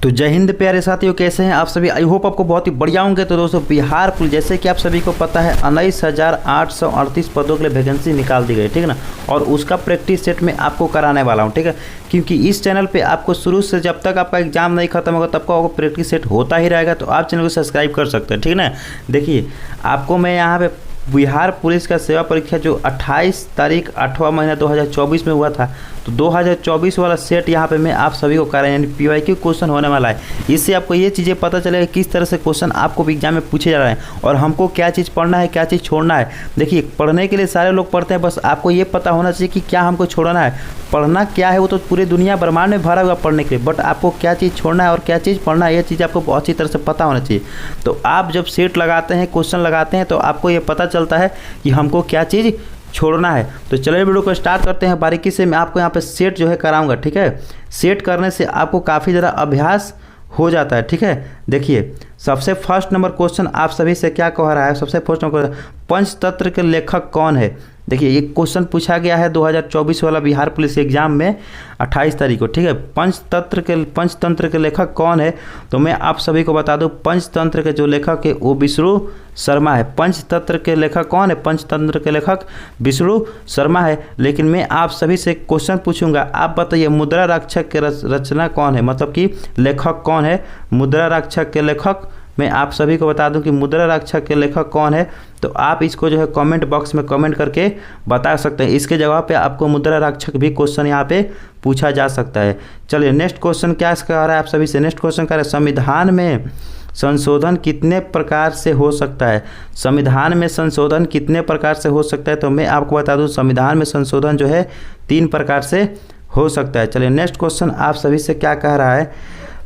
तो जय हिंद प्यारे साथियों, कैसे हैं आप सभी। आई होप आपको बहुत ही बढ़िया होंगे। तो दोस्तों, बिहार पुलिस जैसे कि आप सभी को पता है 19,838 पदों के लिए वैकेंसी निकाल दी गई, ठीक है ना। और उसका प्रैक्टिस सेट में आपको कराने वाला हूं, ठीक है। क्योंकि इस चैनल पे आपको शुरू से जब तक आपका एग्जाम नहीं खत्म होगा तब का प्रैक्टिस सेट होता ही रहेगा। तो आप चैनल को सब्सक्राइब कर सकते हैं, ठीक है ना। देखिए, आपको मैं यहाँ पे बिहार पुलिस का सेवा परीक्षा जो 28 तारीख 8वां महीना 2024 में हुआ था, तो 2024 वाला सेट यहाँ पे मैं आप सभी को करा, यानी PYQ क्वेश्चन होने वाला है। इससे आपको ये चीज़ें पता चलेगा किस तरह से क्वेश्चन आपको एग्जाम में पूछे जा रहे हैं और हमको क्या चीज़ पढ़ना है, क्या चीज़ छोड़ना है। देखिए, पढ़ने के लिए सारे लोग पढ़ते हैं, बस आपको ये पता होना चाहिए कि क्या हमको छोड़ना है। पढ़ना क्या है वो तो पूरी दुनिया ब्रह्मांड में भरा हुआ पढ़ने के लिए, बट आपको क्या चीज़ छोड़ना है और क्या चीज़ पढ़ना है, ये चीज़ आपको बहुत अच्छी तरह से पता होना चाहिए। तो आप जब सेट लगाते हैं, क्वेश्चन लगाते हैं, तो आपको ये पता चलता है कि हमको क्या चीज़ छोड़ना है। तो चलिए वीडियो को स्टार्ट करते हैं बारीकी से। मैं आपको यहाँ पे सेट जो है कराऊंगा, ठीक है। सेट करने से आपको काफ़ी ज़्यादा अभ्यास हो जाता है, ठीक है। देखिए, सबसे फर्स्ट नंबर क्वेश्चन आप सभी से क्या कह रहा है। सबसे फर्स्ट नंबर, पंचतंत्र के लेखक कौन है। देखिए, ये क्वेश्चन पूछा गया है 2024 वाला बिहार पुलिस एग्जाम में 28 तारीख को, ठीक है। पंचतंत्र के लेखक कौन है, तो मैं आप सभी को बता दूं, पंचतंत्र के जो लेखक है वो विष्णु शर्मा है। पंचतंत्र के लेखक कौन है, पंचतंत्र के लेखक विष्णु शर्मा है। लेकिन मैं आप सभी से क्वेश्चन पूछूंगा, आप बताइए मुद्रा रक्षक के रचना कौन है, मतलब कि लेखक कौन है। मुद्रा रक्षक के लेखक मैं आप सभी को बता दूं कि मुद्रा रक्षक के लेखक कौन है। तो आप इसको जो है कमेंट बॉक्स में कमेंट करके बता सकते हैं। इसके जवाब पे आपको मुद्रा रक्षक भी क्वेश्चन यहाँ पे पूछा जा सकता है। चलिए, नेक्स्ट क्वेश्चन क्या कह रहा है आप सभी से। नेक्स्ट क्वेश्चन कह रहा है, संविधान में संशोधन कितने प्रकार से हो सकता है। संविधान में संशोधन कितने प्रकार से हो सकता है, तो मैं आपको बता दूं संविधान में संशोधन जो है 3 प्रकार से हो सकता है। चलिए, नेक्स्ट क्वेश्चन आप सभी से क्या कह रहा है,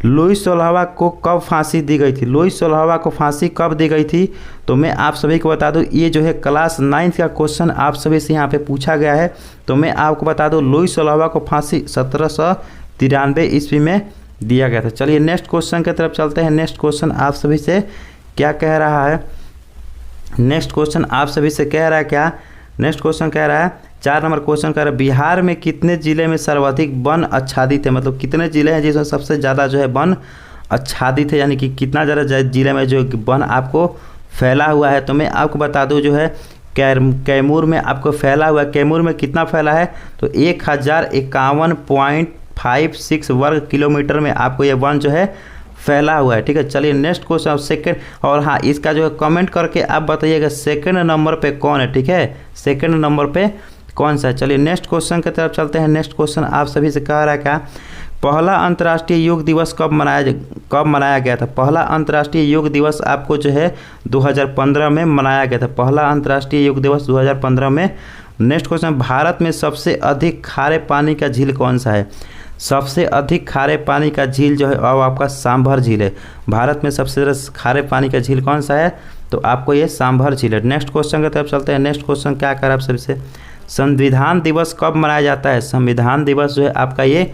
लुईस 16वां को कब फांसी दी गई थी। लुईस 16वां को फांसी कब दी गई थी, तो मैं आप सभी को बता दूं, ये जो है क्लास 9 का क्वेश्चन आप सभी से यहाँ पे पूछा गया है। तो मैं आपको बता दूं, लुईस 16वां को फांसी 1793 ईस्वी में दिया गया था। चलिए, नेक्स्ट क्वेश्चन की तरफ चलते हैं। नेक्स्ट क्वेश्चन आप सभी से क्या कह रहा है। नेक्स्ट क्वेश्चन आप सभी से कह रहा है क्या, नेक्स्ट क्वेश्चन कह रहा है 4 नंबर क्वेश्चन कह रहा है, बिहार में कितने जिले में सर्वाधिक वन आच्छादित है। मतलब कितने जिले हैं जिसमें सबसे ज़्यादा जो है वन आच्छादित है, यानी कि कितना ज़्यादा जिले में जो वन आपको फैला हुआ है। तो मैं आपको बता दूं, जो है कैमूर में आपको फैला हुआ है। कैमूर में कितना फैला है, तो 1051.56 वर्ग किलोमीटर में आपको ये वन जो है फैला हुआ है, ठीक है। चलिए, नेक्स्ट क्वेश्चन सेकंड, और हाँ, इसका जो है कमेंट करके आप बताइएगा सेकंड नंबर पे कौन है, ठीक है। सेकंड नंबर पे कौन सा है। चलिए, नेक्स्ट क्वेश्चन की तरफ चलते हैं। नेक्स्ट क्वेश्चन आप सभी से कह रहा है क्या, पहला अंतर्राष्ट्रीय योग दिवस कब मनाया गया था। पहला अंतर्राष्ट्रीय योग दिवस आपको जो है 2015 में मनाया गया था। पहला अंतर्राष्ट्रीय योग दिवस 2015 में। नेक्स्ट क्वेश्चन, भारत में सबसे अधिक खारे पानी का झील कौन सा है। सबसे अधिक खारे पानी का झील जो है अब आपका सांभर झील है। भारत में सबसे ज़्यादा खारे पानी का झील कौन सा है, तो आपको ये सांभर झील है। नेक्स्ट क्वेश्चन की तरफ चलते हैं। नेक्स्ट क्वेश्चन क्या कर आप सबसे, संविधान दिवस कब मनाया जाता है। संविधान दिवस जो है आपका ये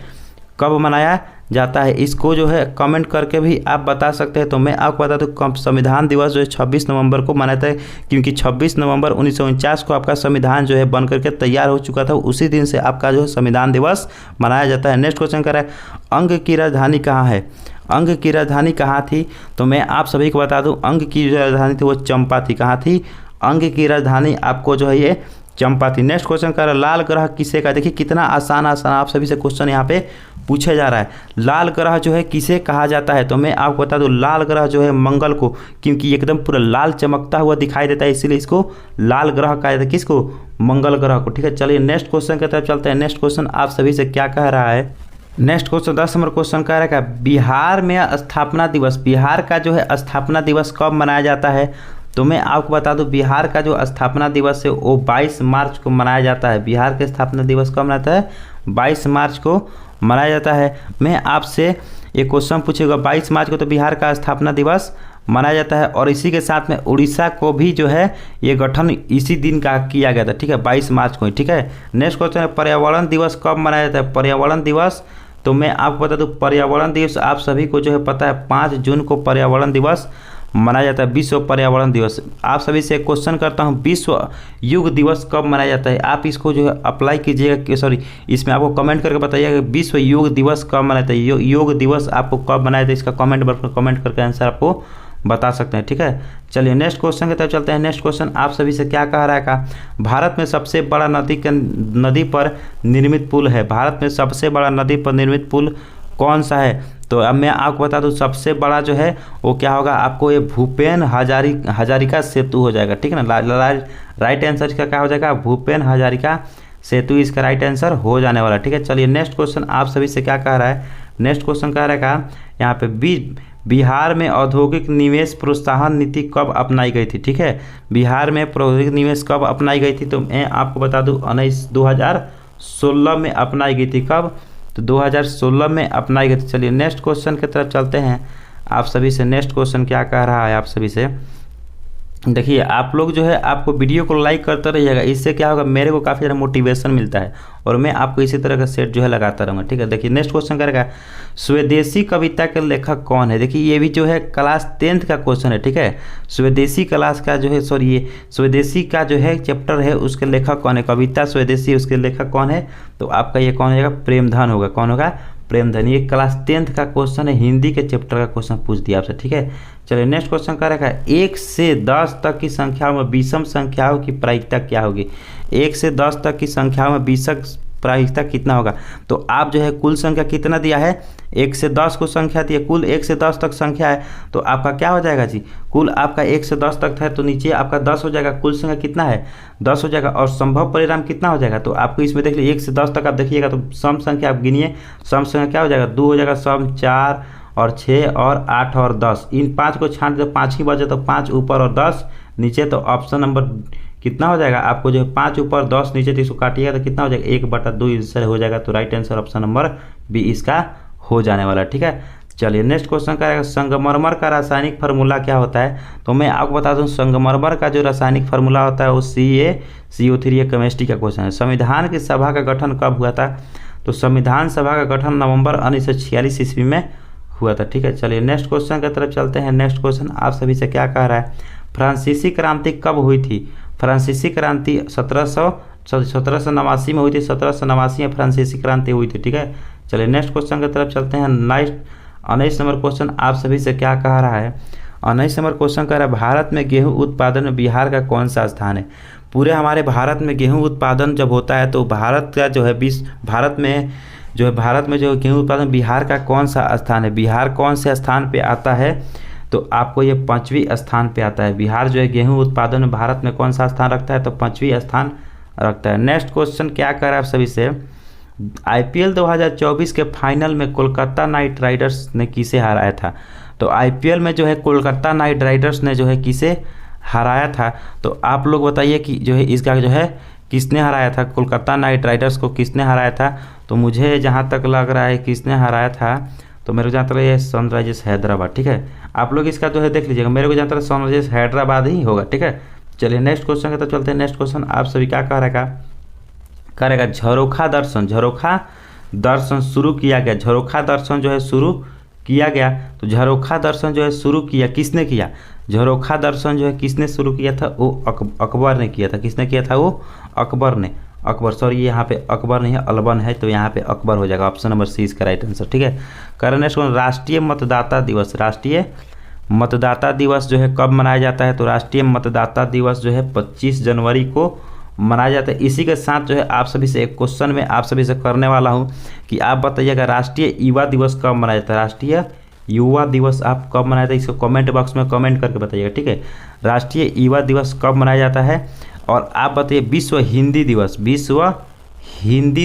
कब मनाया जाता है, इसको जो है कमेंट करके भी आप बता सकते हैं। तो मैं आपको बता दूं, संविधान दिवस जो है 26 नवंबर को मनाता है, क्योंकि 26 नवंबर 1949 को आपका संविधान जो है बन करके तैयार हो चुका था। उसी दिन से आपका जो है संविधान दिवस मनाया जाता है। नेक्स्ट क्वेश्चन कर रहा है, अंग की राजधानी कहाँ है। अंग की राजधानी कहाँ थी, तो मैं आप सभी को बता दूं, अंग की जो राजधानी थी वो चंपा थी। कहाँ थी, अंग की राजधानी आपको जो है ये चंपा थी। नेक्स्ट क्वेश्चन कर रहा है, लाल ग्रह किसे का। देखिए, कितना आसान आप सभी से क्वेश्चन यहाँ पे पूछा जा रहा है। लाल ग्रह जो है किसे कहा जाता है, तो मैं आपको बता दूं, लाल ग्रह जो है मंगल को, क्योंकि एकदम पूरा लाल चमकता हुआ दिखाई देता है, इसीलिए इसको लाल ग्रह कहा जाता है। किसको, मंगल ग्रह को, ठीक है। चलिए, नेक्स्ट क्वेश्चन की तरफ चलते हैं। नेक्स्ट क्वेश्चन आप सभी से क्या कह रहा है। नेक्स्ट क्वेश्चन 10 नंबर क्वेश्चन कह रहा है, बिहार में स्थापना दिवस, बिहार का जो है स्थापना दिवस कब मनाया जाता है। तो मैं आपको बता दूं, बिहार का जो स्थापना दिवस है वो 22 मार्च को मनाया जाता है। बिहार के स्थापना दिवस कब मनाता है, 22 मार्च को मनाया जाता है। मैं आपसे एक क्वेश्चन पूछेगा, 22 मार्च को तो बिहार का स्थापना दिवस मनाया जाता है। और इसी के साथ में उड़ीसा को भी जो है ये गठन इसी दिन का किया गया था, ठीक है, 22 मार्च को ही, ठीक है। नेक्स्ट क्वेश्चन है, पर्यावरण दिवस कब मनाया जाता है। पर्यावरण दिवस, तो मैं आपको बता दूं, पर्यावरण दिवस आप सभी को जो है पता है 5 जून को पर्यावरण दिवस मनाया जाता है विश्व पर्यावरण दिवस। आप सभी से एक क्वेश्चन करता हूँ, विश्व युग दिवस कब मनाया जाता है? आप इसको जो है अप्लाई कीजिएगा, सॉरी इसमें आपको कमेंट करके बताइएगा विश्व योग दिवस कब मनाया जाता है। योग दिवस आपको कब मनाया जाता है, इसका कमेंट बॉक्स में कमेंट करके आंसर आपको बता सकते हैं, ठीक है। चलिए नेक्स्ट क्वेश्चन की तरफ चलते हैं। नेक्स्ट क्वेश्चन आप सभी से क्या कह रहा है का, भारत में सबसे बड़ा नदी पर निर्मित पुल है, भारत में सबसे बड़ा नदी पर निर्मित पुल कौन सा है? तो अब मैं आपको बता दूं सबसे बड़ा जो है वो क्या होगा, आपको ये भूपेन हजारिका सेतु हो जाएगा, ठीक है ना। राइट आंसर इसका क्या हो जाएगा, भूपेन हजारिका सेतु इसका राइट आंसर हो जाने वाला, ठीक है। चलिए नेक्स्ट क्वेश्चन आप सभी से क्या कह रहा है, नेक्स्ट क्वेश्चन कह रहा है का, यहाँ पे बिहार में औद्योगिक निवेश प्रोत्साहन नीति कब अपनाई गई थी, ठीक है। बिहार में औद्योगिक निवेश कब अपनाई गई थी, तो मैं आपको बता दूं 2016 में अपनाई गई थी। कब? तो 2016 में अपनाई गई थी। चलिए नेक्स्ट क्वेश्चन की तरफ चलते हैं आप सभी से। नेक्स्ट क्वेश्चन क्या कह रहा है आप सभी से, देखिए आप लोग जो है आपको वीडियो को लाइक करते रहिएगा, इससे क्या होगा मेरे को काफ़ी ज़्यादा मोटिवेशन मिलता है और मैं आपको इसी तरह का सेट जो है लगाता रहूँगा, ठीक है। देखिए नेक्स्ट क्वेश्चन करेगा, स्वदेशी कविता के लेखक कौन है? देखिए ये भी जो है क्लास 10th का क्वेश्चन है, ठीक है। स्वदेशी क्लास का जो है सॉरी ये स्वदेशी का जो है चैप्टर है उसके लेखक कौन है, कविता स्वदेशी उसके लेखक कौन है? तो आपका ये कौन होगा, प्रेमधन होगा। कौन होगा? प्रेमधन। ये क्लास 10th का क्वेश्चन है, हिंदी के चैप्टर का क्वेश्चन पूछ दिया आपसे, ठीक है। चलिए नेक्स्ट क्वेश्चन क्या रखा है, 1 से 10 तक की संख्याओं में विषम संख्याओं की प्रायिकता क्या होगी? 1 से 10 तक की संख्याओं में विषम प्रायिकता कितना होगा? तो आप जो है कुल संख्या कितना दिया है, 1 से 10 को संख्या दिया, कुल 1 से 10 तक संख्या है, तो आपका क्या हो जाएगा जी, कुल आपका 1 से 10 तक है तो नीचे आपका 10 हो जाएगा, कुल संख्या कितना है 10 हो जाएगा, और संभव परिणाम कितना हो जाएगा? तो आपको इसमें देख लीजिए 1 से 10 तक आप देखिएगा तो सम संख्या आप गिनिए, सम संख्या क्या हो जाएगा, 2 हो जाएगा, सम 4 और 6 और 8 और 10, इन 5 को छांट दो, 5 ही बचे तो 5 ऊपर और 10 नीचे, तो ऑप्शन नंबर कितना हो जाएगा आपको जो है 5 ऊपर 10 नीचे, तो इसको काटिएगा तो कितना हो जाएगा 1/2 आंसर हो जाएगा। तो right answer option number B इसका हो जाने वाला, ठीक है। चलिए नेक्स्ट क्वेश्चन क्या है, संगमरमर का रासायनिक फार्मूला क्या होता है? तो मैं आपको बता दूं संगमरमर का जो रासायनिक फार्मूला होता है वो CaCO3, ये केमिस्ट्री का क्वेश्चन है। संविधान की सभा का गठन कब हुआ था? तो संविधान सभा का गठन नवंबर 1946 ईस्वी में हुआ था, ठीक है। चलिए नेक्स्ट क्वेश्चन की तरफ चलते हैं। नेक्स्ट क्वेश्चन आप सभी से क्या कह रहा है, फ्रांसीसी क्रांति कब हुई थी? फ्रांसीसी क्रांति 1789 में हुई थी, 1789 में फ्रांसीसी क्रांति हुई थी, ठीक है। चलिए नेक्स्ट क्वेश्चन की तरफ चलते हैं। 19 नंबर क्वेश्चन आप सभी से क्या कह रहा है, 19 नंबर क्वेश्चन कह रहा है, भारत में गेहूं उत्पादन में बिहार का कौन सा स्थान है? पूरे हमारे भारत में गेहूं उत्पादन जब होता है तो भारत का जो है भारत में जो गेहूं उत्पादन बिहार का कौन सा स्थान है? बिहार कौन से स्थान पे आता है? तो आपको ये 5वीं स्थान पे आता है। बिहार जो है गेहूं उत्पादन में भारत में कौन सा स्थान रखता है? तो 5वीं स्थान रखता है। नेक्स्ट क्वेश्चन क्या कर रहा है आप सभी से, IPL 2024 के फाइनल में कोलकाता नाइट राइडर्स ने किसे हराया था? तो IPL में जो है कोलकाता नाइट राइडर्स ने जो है किसे हराया था? तो आप लोग बताइए कि जो है इसका जो है किसने हराया था, कोलकाता नाइट राइडर्स को किसने हराया था? तो मुझे जहाँ तक लग रहा है किसने हराया था, तो मेरे को जहाँ तक ये सनराइजर्स हैदराबाद, ठीक है। आप लोग इसका जो है देख लीजिएगा, मेरे को जहाँ तक सनराइजर्स हैदराबाद ही होगा, ठीक है। चलिए नेक्स्ट क्वेश्चन की तरफ चलते हैं। नेक्स्ट क्वेश्चन आप सभी क्या करेगा, झरोखा दर्शन शुरू किया गया, झरोखा दर्शन जो है शुरू किया गया, तो झरोखा दर्शन जो है शुरू किया किसने किया? झरोखा दर्शन जो है किसने शुरू किया था? वो अकबर ने किया था। किसने किया था? वो अकबर ने। सॉरी यहाँ पे अकबर नहीं है, अलबन है, तो यहाँ पे अकबर हो जाएगा। ऑप्शन नंबर सी इसका राइट आंसर, ठीक है। नेक्स्ट राष्ट्रीय मतदाता दिवस, राष्ट्रीय मतदाता दिवस जो है कब मनाया जाता है? तो राष्ट्रीय मतदाता दिवस जो है 25 जनवरी को मनाया जाता है। इसी के साथ जो है आप सभी से एक क्वेश्चन में आप सभी से करने वाला हूँ कि आप बताइएगा राष्ट्रीय युवा दिवस कब मनाया जाता है? राष्ट्रीय युवा दिवस आप कब मनाया जाता है? इसको कमेंट बॉक्स में कमेंट करके बताइएगा, ठीक है। राष्ट्रीय युवा दिवस कब मनाया जाता है? और आप बताइए विश्व हिंदी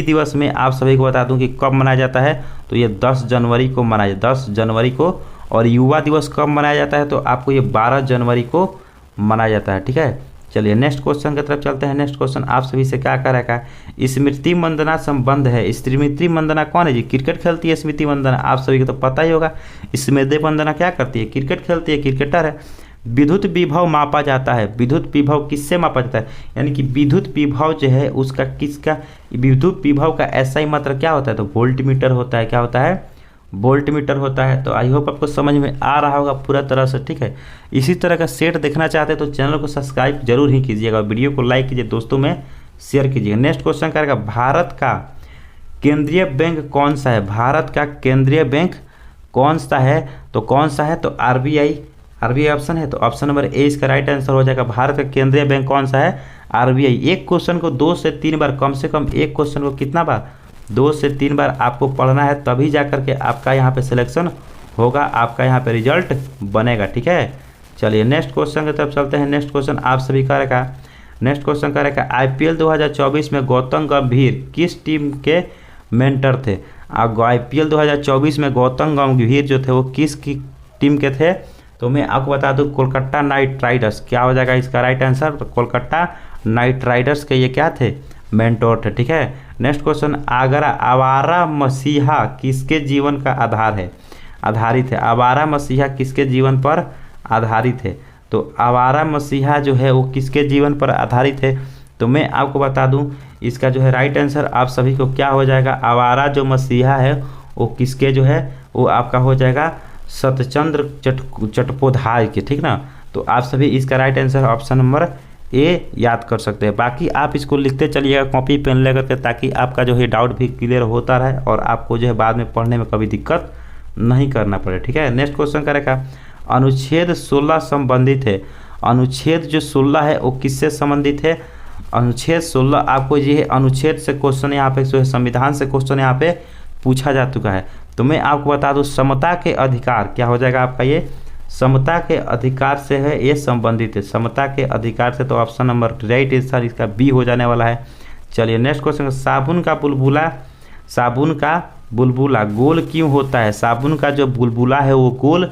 दिवस में आप सभी को बता दूं कि कब मनाया जाता है? तो ये 10 जनवरी को मनाया 10 जनवरी को। और युवा दिवस कब मनाया जाता है? तो आपको ये 12 जनवरी को मनाया जाता है, ठीक है। चलिए नेक्स्ट क्वेश्चन की तरफ चलते हैं। नेक्स्ट क्वेश्चन आप सभी से क्या कह रहा है, स्मृति मंदना संबंध है। स्मृति मंदना कौन है जी? क्रिकेट खेलती है स्मृति मंदना, आप सभी को तो पता ही होगा। स्मृति मंदना क्या करती है? क्रिकेट खेलती है, क्रिकेटर है। विद्युत विभव मापा जाता है, विद्युत विभव किससे मापा जाता है? यानी कि विद्युत विभव जो है उसका किसका, विद्युत विभव का SI मात्रा क्या होता है? तो वोल्टमीटर होता है। क्या होता है? वोल्ट मीटर होता है। तो आई होप आपको समझ में आ रहा होगा पूरा तरह से, ठीक है। इसी तरह का सेट देखना चाहते हैं तो चैनल को सब्सक्राइब जरूर ही कीजिएगा, वीडियो को लाइक कीजिए, दोस्तों में शेयर कीजिएगा। नेक्स्ट क्वेश्चन करेगा, भारत का केंद्रीय बैंक कौन सा है? भारत का केंद्रीय बैंक कौन सा है? तो कौन सा है? तो आरबीआई ऑप्शन है, तो ऑप्शन नंबर ए इसका राइट आंसर हो जाएगा। भारत का केंद्रीय बैंक कौन सा है? आरबीआई। एक क्वेश्चन को 2 से 3 बार, कम से कम एक क्वेश्चन को कितना बार? 2 से 3 बार आपको पढ़ना है, तभी जा करके आपका यहाँ पे सिलेक्शन होगा, आपका यहाँ पे रिजल्ट बनेगा, ठीक है। चलिए नेक्स्ट क्वेश्चन की तरफ चलते हैं। नेक्स्ट क्वेश्चन आप सभी का रहेगा, नेक्स्ट क्वेश्चन का रहेगा, आईपीएल 2024 में गौतम गंभीर किस टीम के मेंटर थे? आईपीएल 2024 में गौतम गंभीर जो थे वो किस की टीम के थे? तो मैं आपको बता दूं, कोलकाता नाइट राइडर्स। क्या हो जाएगा इसका राइट आंसर? तो कोलकाता नाइट राइडर्स के ये क्या थे? मेंटोर थे, ठीक है। नेक्स्ट क्वेश्चन, आवारा मसीहा किसके जीवन का आधार है? आधारित है। आवारा मसीहा किसके जीवन पर आधारित है? तो आवारा मसीहा जो है वो किसके जीवन पर आधारित है? तो मैं आपको बता दूं, इसका जो है राइट आंसर आप सभी को क्या हो जाएगा? आवारा जो मसीहा है वो किसके जो है वो आपका हो जाएगा सत्यचंद्र चट्टोपाध्याय के, ठीक ना। तो आप सभी इसका right answer option number A याद कर सकते हैं। बाकी आप इसको लिखते चलिएगा कॉपी पेन लेकर के, ताकि आपका जो है डाउट भी क्लियर होता रहे और आपको जो है बाद में पढ़ने में कभी दिक्कत नहीं करना पड़े, ठीक है। नेक्स्ट क्वेश्चन करेगा, अनुच्छेद 16 संबंधित है। अनुच्छेद जो 16 है वो किससे संबंधित है? अनुच्छेद 16 आपको ये है अनुच्छेद से क्वेश्चन यहाँ पे जो है संविधान से क्वेश्चन यहाँ पे पूछा जा चुका है। तो मैं आपको बता दूं, समता के अधिकार क्या हो जाएगा आपका? ये समता के अधिकार से है, ये संबंधित है समता के अधिकार से। तो ऑप्शन नंबर राइट आंसर इसका बी हो जाने वाला है। चलिए नेक्स्ट क्वेश्चन, साबुन का बुलबुला गोल क्यों होता है? साबुन का जो बुलबुला है वो गोल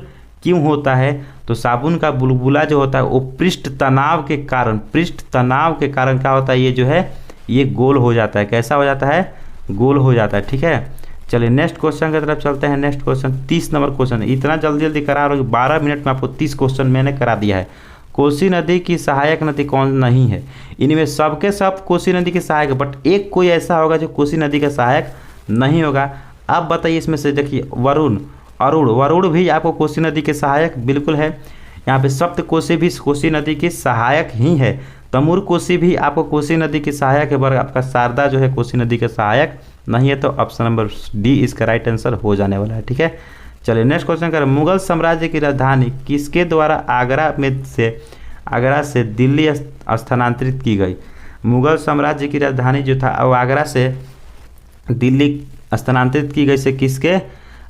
क्यों होता है? तो साबुन का बुलबुला जो होता है वो पृष्ठ तनाव के कारण क्या होता है? ये जो है ये गोल हो जाता है। कैसा हो जाता है? गोल हो जाता है, ठीक है। चलिए नेक्स्ट क्वेश्चन की तरफ चलते हैं। नेक्स्ट क्वेश्चन 30 नंबर क्वेश्चन, इतना जल्दी करा रहा हूँ, 12 मिनट में आपको 30 क्वेश्चन मैंने करा दिया है। कोसी नदी की सहायक नदी कौन नहीं है? इनमें सबके सब कोसी नदी की सहायक, बट एक कोई ऐसा होगा जो कोसी नदी का सहायक नहीं होगा। आप बताइए इसमें से, देखिए वरुण भी आपको कोसी नदी के सहायक बिल्कुल है। यहाँ पे सप्त कोसी भी कोसी नदी की सहायक ही है। तमूर कोसी भी आपको कोसी नदी की सहायक है, पर आपका शारदा जो है कोसी नदी के सहायक नहीं है। तो ऑप्शन नंबर डी इसका राइट आंसर हो जाने वाला है, ठीक है। चलिए नेक्स्ट क्वेश्चन करें, मुगल साम्राज्य की राजधानी किसके द्वारा आगरा से दिल्ली स्थानांतरित की गई? मुगल साम्राज्य की राजधानी जो था वो आगरा से दिल्ली स्थानांतरित की गई से किसके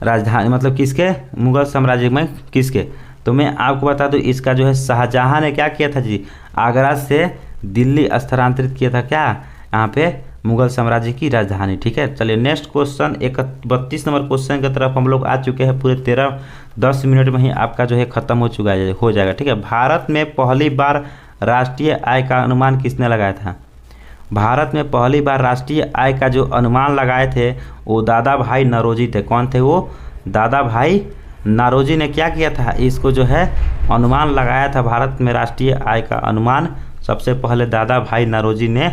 राजधानी, मतलब किसके? मुगल साम्राज्य में किसके? तो मैं आपको बता दूं, इसका जो है शाहजहां ने क्या किया था जी? आगरा से दिल्ली स्थानांतरित किया था, क्या यहाँ पे मुगल साम्राज्य की राजधानी, ठीक है। चलिए नेक्स्ट क्वेश्चन 32 नंबर क्वेश्चन की तरफ हम लोग आ चुके हैं। पूरे 10 मिनट में ही आपका जो है खत्म हो जाएगा, ठीक है। भारत में पहली बार राष्ट्रीय आय का अनुमान किसने लगाया था? भारत में पहली बार राष्ट्रीय आय का जो अनुमान लगाए थे वो दादा भाई नौरोजी थे। कौन थे वो? दादा भाई नौरोजी ने क्या किया था? इसको जो है अनुमान लगाया था। भारत में राष्ट्रीय आय का अनुमान सबसे पहले दादा भाई नौरोजी ने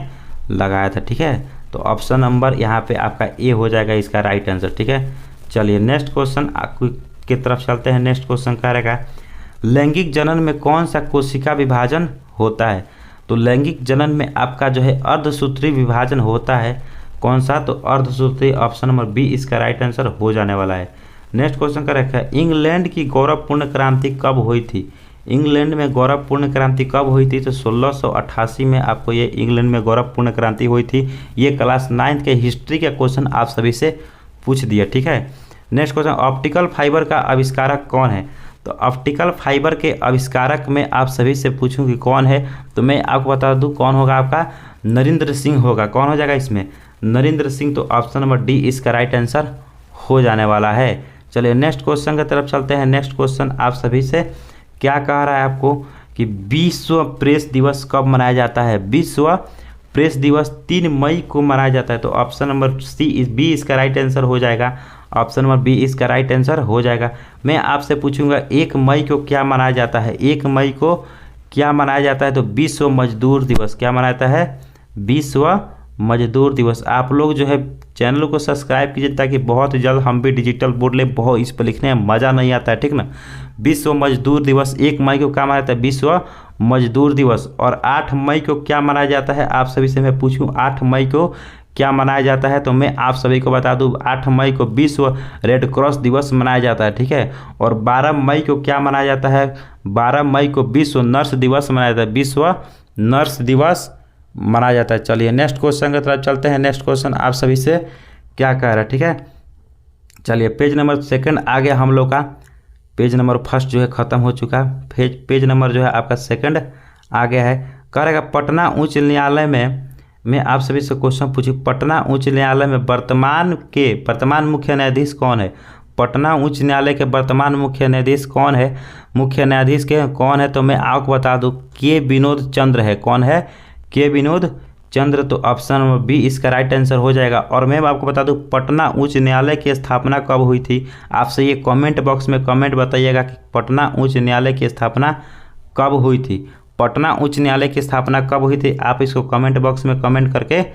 लगाया था, ठीक है। तो ऑप्शन नंबर यहाँ पे आपका ए हो जाएगा इसका राइट आंसर, ठीक है। चलिए नेक्स्ट क्वेश्चन की तरफ चलते हैं। नेक्स्ट क्वेश्चन क्या रहेगा, लैंगिक जनन में कौन सा कोशिका विभाजन होता है? तो लैंगिक जनन में आपका जो है अर्धसूत्री विभाजन होता है। कौन सा? तो अर्धसूत्री, ऑप्शन नंबर बी इसका राइट आंसर हो जाने वाला है। नेक्स्ट क्वेश्चन का रखा है, इंग्लैंड की गौरवपूर्ण क्रांति कब हुई थी? इंग्लैंड में गौरवपूर्ण क्रांति कब हुई थी? तो 1688 में आपको ये इंग्लैंड में गौरवपूर्ण क्रांति हुई थी। ये क्लास 9 के हिस्ट्री का क्वेश्चन आप सभी से पूछ दिया, ठीक है। नेक्स्ट क्वेश्चन, ऑप्टिकल फाइबर का आविष्कारक कौन है? तो ऑप्टिकल फाइबर के आविष्कारक में आप सभी से पूछूं कि कौन है, तो मैं आपको बता दूं कौन होगा, आपका नरेंद्र सिंह होगा। कौन हो जाएगा इसमें? नरेंद्र सिंह। तो ऑप्शन नंबर डी इसका राइट आंसर हो जाने वाला है। चलिए नेक्स्ट क्वेश्चन की तरफ चलते हैं। नेक्स्ट क्वेश्चन आप सभी से क्या कह रहा है आपको कि विश्व प्रेस दिवस कब मनाया जाता है? विश्व प्रेस दिवस 3 मई को मनाया जाता है। तो ऑप्शन नंबर बी इसका राइट आंसर हो जाएगा। ऑप्शन नंबर बी इसका राइट आंसर हो जाएगा। मैं आपसे पूछूंगा 1 मई को क्या मनाया जाता है? 1 मई को क्या मनाया जाता है? तो विश्व मजदूर दिवस। क्या मनाया जाता है? विश्व मजदूर दिवस। आप लोग जो है चैनल को सब्सक्राइब कीजिए ताकि बहुत जल्द हम भी डिजिटल बोर्ड ले, बहुत इस पर लिखने में मज़ा नहीं आता है, ठीक ना। विश्व मजदूर दिवस 1 मई को क्या मनाया जाता है, विश्व मजदूर दिवस। और 8 मई को क्या मनाया जाता है, आप सभी से मैं पूछूं 8 मई को क्या मनाया जाता है, तो मैं आप सभी को बता दूं 8 मई को विश्व रेड क्रॉस दिवस मनाया जाता है, ठीक है। और 12 मई को क्या मनाया जाता है, 12 मई को विश्व नर्स दिवस मनाया जाता है, विश्व नर्स दिवस मनाया जाता है। चलिए नेक्स्ट क्वेश्चन की तरफ चलते हैं। नेक्स्ट क्वेश्चन आप सभी से क्या कह रहा है, ठीक है। चलिए पेज नंबर 2 आ गया हम लोग का, पेज नंबर 1 जो है ख़त्म हो चुका, पेज नंबर जो है आपका 2 आ गया है। कह रहेगा पटना उच्च न्यायालय में, मैं आप सभी से क्वेश्चन पूछूं, पटना उच्च न्यायालय में वर्तमान मुख्य न्यायाधीश कौन है। पटना उच्च न्यायालय के वर्तमान मुख्य न्यायाधीश कौन है, मुख्य न्यायाधीश के कौन है, तो मैं आपको बता दूं के विनोद चंद्र है। कौन है, के विनोद चंद्र। तो ऑप्शन नंबर बी इसका राइट आंसर हो जाएगा। और मैं आपको बता दूं पटना उच्च न्यायालय की स्थापना कब हुई थी, आपसे ये कमेंट बॉक्स में कमेंट बताइएगा कि पटना उच्च न्यायालय की स्थापना कब हुई थी। पटना उच्च न्यायालय की स्थापना कब हुई थी, आप इसको कमेंट बॉक्स में कमेंट करके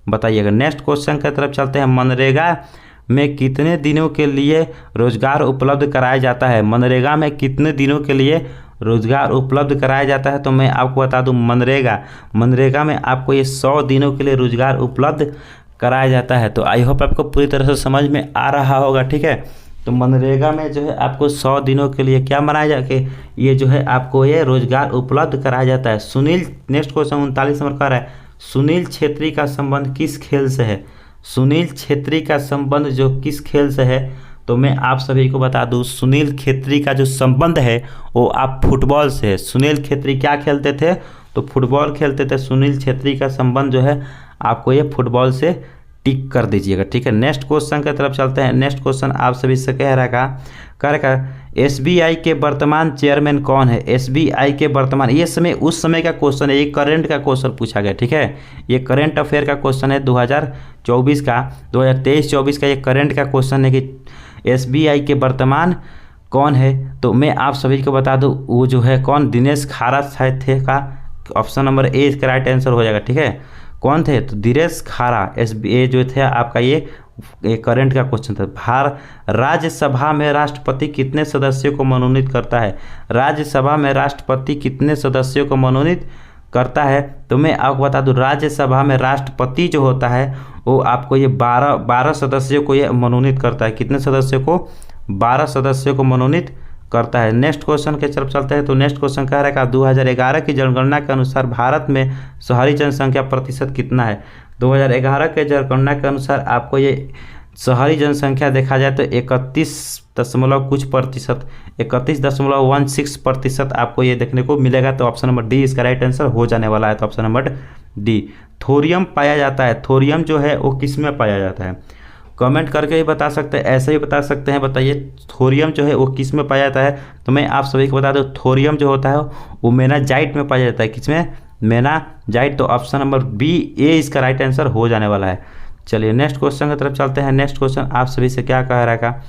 बताइएगा। नेक्स्ट क्वेश्चन की तरफ चलते हैं। मनरेगा में कितने दिनों के लिए रोजगार उपलब्ध कराया जाता है, मनरेगा में कितने दिनों के लिए रोजगार उपलब्ध कराया जाता है, तो मैं आपको बता दूं मनरेगा में आपको ये 100 दिनों के लिए रोजगार उपलब्ध कराया जाता है। तो आई होप आपको पूरी तरह से समझ में आ रहा होगा, ठीक है। तो मनरेगा में जो है आपको 100 दिनों के लिए क्या बनाया जाके ये जो है आपको ये रोजगार उपलब्ध कराया जाता है। सुनील, नेक्स्ट क्वेश्चन 39 नंबर का है, सुनील छेत्री का संबंध किस खेल से है, सुनील छेत्री का संबंध जो किस खेल से है, तो मैं आप सभी को बता दूं सुनील छेत्री का जो संबंध है वो आप फुटबॉल से है। सुनील छेत्री क्या खेलते थे, तो फुटबॉल खेलते थे। सुनील छेत्री का संबंध जो है आपको ये फुटबॉल से टिक कर दीजिएगा, ठीक है। नेक्स्ट क्वेश्चन की तरफ चलते हैं। नेक्स्ट क्वेश्चन आप सभी से कह रहा एसबीआई के वर्तमान चेयरमैन कौन है, एसबीआई के वर्तमान, ये समय उस समय का क्वेश्चन है, ये करंट का क्वेश्चन पूछा गया, ठीक है। ये करंट अफेयर का क्वेश्चन है 2024 का, 2023-24 का ये करंट का क्वेश्चन है कि एसबीआई के वर्तमान कौन है, तो मैं आप सभी को बता दूं वो जो है कौन, दिनेश खारा शायद थे का, ऑप्शन नंबर ए इसका राइट आंसर हो जाएगा, ठीक है। कौन थे, तो दिनेश खारा, एसबीआई जो थे आपका ये करंट का क्वेश्चन था। राज्यसभा में राष्ट्रपति कितने सदस्यों को मनोनीत करता है, राज्यसभा में राष्ट्रपति कितने सदस्यों को मनोनीत करता है, तो मैं आपको बता दूं राज्यसभा में राष्ट्रपति जो होता है वो आपको ये 12 सदस्यों को ये मनोनीत करता है। कितने सदस्यों को, 12 सदस्यों को मनोनीत करता है। नेक्स्ट क्वेश्चन के तरफ चलते हैं। तो नेक्स्ट क्वेश्चन कह रहा है 2011 की जनगणना के अनुसार भारत में शहरी जनसंख्या प्रतिशत कितना है। 2011 के जनगणना के अनुसार आपको ये शहरी जनसंख्या देखा जाए तो 31.16% आपको ये देखने को मिलेगा। तो ऑप्शन नंबर डी इसका राइट आंसर हो जाने वाला है। तो ऑप्शन नंबर डी। थोरियम पाया जाता है, थोरियम जो है वो किस में पाया जाता है, कमेंट करके ही बता सकते हैं, ऐसे ही बता सकते हैं, बताइए थोरियम जो है वो किस में पाया जाता है। तो मैं आप सभी को बता दूं थोरियम जो होता है वो मेनाजाइट में पाया जाता है। किसमें, मेनाजाइट। तो ऑप्शन नंबर बी ए इसका राइट आंसर हो जाने वाला है। चलिए नेक्स्ट क्वेश्चन की तरफ चलते हैं। नेक्स्ट क्वेश्चन आप सभी से क्या कह रहा है,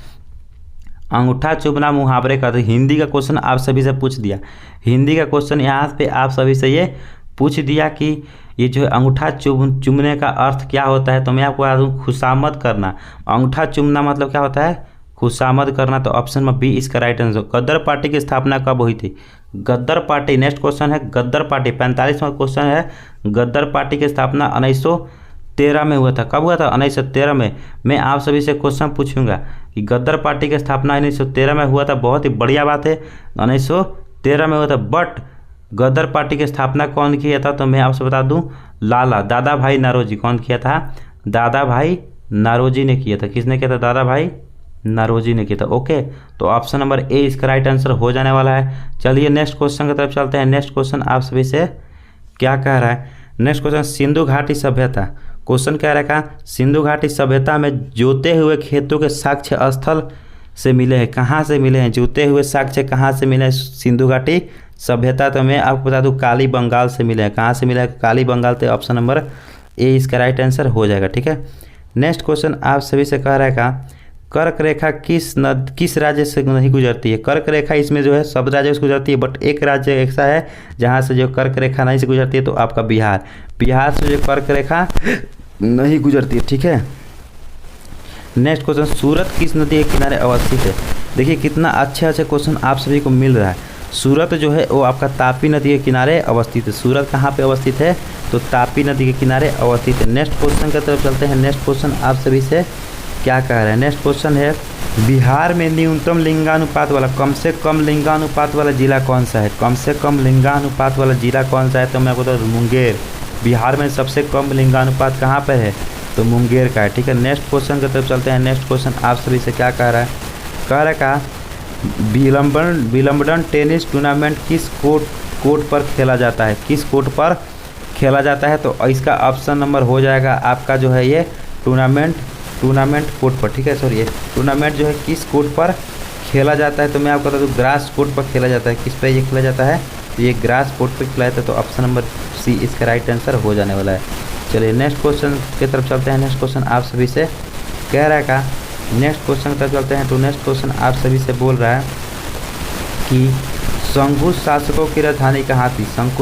अंगूठा चुभना मुहावरे का, तो हिंदी का क्वेश्चन आप सभी से पूछ दिया। हिंदी का क्वेश्चन यहाँ पे आप सभी से ये पूछ दिया कि ये जो है अंगूठा चूमने का अर्थ क्या होता है। तो मैं आपको बता दूँ खुशामद करना। अंगूठा चूमना मतलब क्या होता है, खुशामद करना। तो ऑप्शन में बी इसका राइट आंसर। गद्दर पार्टी की स्थापना कब हुई थी, गद्दर पार्टी, नेक्स्ट क्वेश्चन है गद्दर पार्टी, 45वां क्वेश्चन है। गद्दर पार्टी की स्थापना 1913 में हुआ था। कब हुआ था, 1913 में। मैं आप सभी से क्वेश्चन पूछूंगा कि गद्दर पार्टी की स्थापना 1913 में हुआ था, बहुत ही बढ़िया बात है, 1913 में हुआ था। बट गद्दर पार्टी की स्थापना कौन किया था, तो मैं आपसे बता दूं लाला दादा भाई नारोजी। कौन किया था, दादा भाई नारोजी ने किया था। किसने किया था, दादा भाई नारोजी ने किया था। ओके, तो ऑप्शन नंबर ए इसका राइट आंसर हो जाने वाला है। चलिए नेक्स्ट क्वेश्चन की तरफ चलते हैं। नेक्स्ट क्वेश्चन आप सभी से क्या कह रहा है, नेक्स्ट क्वेश्चन सिंधु घाटी सभ्यता, क्वेश्चन कह रहा है सिंधु घाटी सभ्यता में जोते हुए खेतों के साक्ष्य स्थल से मिले हैं, कहाँ से मिले हैं, जोते हुए साक्ष्य कहाँ से मिले हैं सिंधु घाटी सभ्यता। तो मैं आपको बता दूं काली बंगाल से मिले हैं। कहाँ से मिला है, काली बंगाल। तो ऑप्शन नंबर ए इसका राइट आंसर हो जाएगा, ठीक है। नेक्स्ट क्वेश्चन आप सभी से कह रहा है कर्क रेखा किस राज्य से नहीं गुजरती है। कर्क रेखा इसमें जो है सब राज्यों से गुजरती है, बट एक राज्य ऐसा है जहाँ से जो कर्क रेखा नहीं से गुजरती है, तो आपका बिहार। बिहार से जो कर्क रेखा नहीं गुजरती है, ठीक है। नेक्स्ट क्वेश्चन, सूरत किस नदी के किनारे अवस्थित है। देखिए कितना अच्छे अच्छे क्वेश्चन आप सभी को मिल रहा है। सूरत जो है वो आपका तापी नदी के किनारे अवस्थित है। सूरत कहाँ पे अवस्थित है, तो तापी नदी के किनारे अवस्थित है। नेक्स्ट क्वेश्चन की तरफ चलते हैं। नेक्स्ट क्वेश्चन आप सभी से क्या कह रहे हैं। नेक्स्ट क्वेश्चन है, बिहार में न्यूनतम लिंगानुपात वाला, कम से कम लिंगानुपात वाला जिला कौन सा है। कम से कम लिंगानुपात वाला जिला कौन सा है, तो मैं आपको बता दूं मुंगेर। बिहार में सबसे कम लिंगानुपात कहाँ पर है, तो मुंगेर का है, ठीक है। नेक्स्ट क्वेश्चन की तरफ चलते हैं। नेक्स्ट क्वेश्चन आप सभी से क्या कह रहा है, कह रहा है का विलम्बडन टेनिस टूर्नामेंट किस कोर्ट पर खेला जाता है। किस कोर्ट पर खेला जाता है, तो इसका ऑप्शन नंबर हो जाएगा आपका जो है ये टूर्नामेंट कोर्ट पर, ठीक है। सॉरी, ये टूर्नामेंट जो है किस कोर्ट पर खेला जाता है, तो मैं आपको बता दूँ ग्रास कोर्ट पर खेला जाता है। किस पे ये खेला जाता है, तो ये ग्रास कोर्ट पर खेला जाता है। तो ऑप्शन नंबर सी इसका राइट आंसर हो जाने वाला है। चलिए नेक्स्ट क्वेश्चन की तरफ चलते हैं। नेक्स्ट क्वेश्चन आप सभी से कह रहा है का, नेक्स्ट क्वेश्चन की तरफ चलते हैं। तो नेक्स्ट क्वेश्चन आप सभी से बोल रहा है कि शुंग शासकों की राजधानी कहाँ थी। शुंग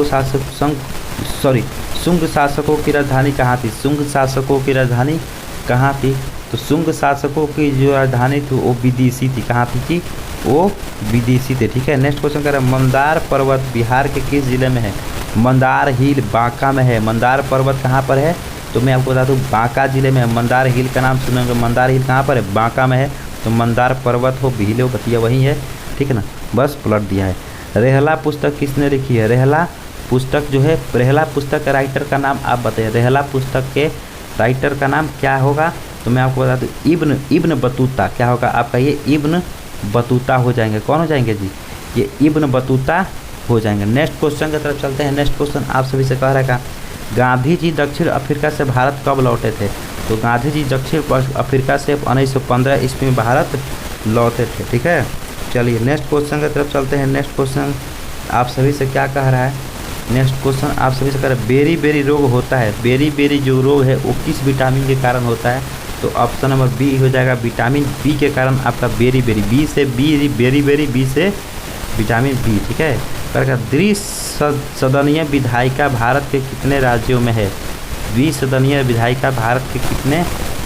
शासकों की राजधानी कहाँ थी। शुंग शासकों की राजधानी कहाँ थी, तो शुंग शासकों की जो राजधानी थी वो विदिशा थी। कहाँ थी कि वो विदिशा थी, ठीक है। नेक्स्ट क्वेश्चन कह रहा है, मंदार पर्वत बिहार के किस जिले में है। मंदार हिल बांका में है। मंदार पर्वत कहाँ पर है, तो मैं आपको बता दूँ बांका जिले में है। मंदार हिल का नाम सुनेंगे। मंदार हिल कहाँ पर है, बांका में है। तो मंदार पर्वत हो, हिल हो, बतिया वही है, ठीक है ना, बस पलट दिया है। रेहला पुस्तक किसने लिखी है। रेहला पुस्तक जो है, रेहला पुस्तक के राइटर का नाम आप बताइए। रेहला पुस्तक के राइटर का नाम क्या होगा, तो मैं आपको बता दूँ इब्न बतूता। क्या होगा आपका, ये इब्न बतूता हो जाएंगे। कौन हो जाएंगे जी, ये इब्न बतूता हो जाएंगे। नेक्स्ट क्वेश्चन की तरफ चलते हैं। नेक्स्ट क्वेश्चन आप सभी से कह रहा है का, गांधी जी दक्षिण अफ्रीका से भारत कब लौटे थे। तो गांधी जी दक्षिण अफ्रीका से 1915 ईस्वी में भारत लौटे थे, ठीक है। चलिए नेक्स्ट क्वेश्चन की तरफ चलते हैं। नेक्स्ट क्वेश्चन आप सभी से क्या कह रहा है। नेक्स्ट क्वेश्चन आप सभी से कह रहा है, बेरी रोग होता है। बेरी जो रोग है वो किस विटामिन के कारण होता है, तो ऑप्शन नंबर बी हो जाएगा, विटामिन बी के कारण आपका बेरी बी से बी से विटामिन बी, ठीक है। करेगा द्विसदनीय विधायिका भारत के कितने राज्यों में है। द्विसदनीय विधायिका भारत के कितने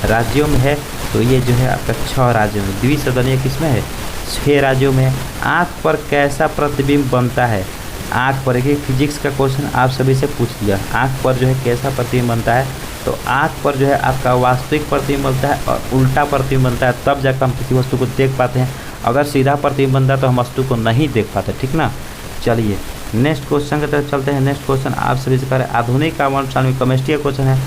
राज्यों में है, तो ये जो है आपका 6 राज्यों में। द्विसदनीय किस में है, 6 राज्यों में। आँख पर कैसा प्रतिबिंब बनता है। आँख पर, एक फिजिक्स का क्वेश्चन आप सभी से पूछ लिया, आँख पर जो है कैसा प्रतिबिंब बनता है, तो आँख पर जो है आपका वास्तविक प्रतिबिंब बनता है और उल्टा प्रतिबिंब बनता है, तब जाकर हम किसी वस्तु को देख पाते हैं। अगर सीधा प्रतिबिंब बनता है तो हम वस्तु को नहीं देख पाते, ठीक ना। चलिए नेक्स्ट क्वेश्चन की तरफ चलते हैं। नेक्स्ट क्वेश्चन आप सभी से करें, आधुनिक आवर्त सारणी, केमिस्ट्री का क्वेश्चन है।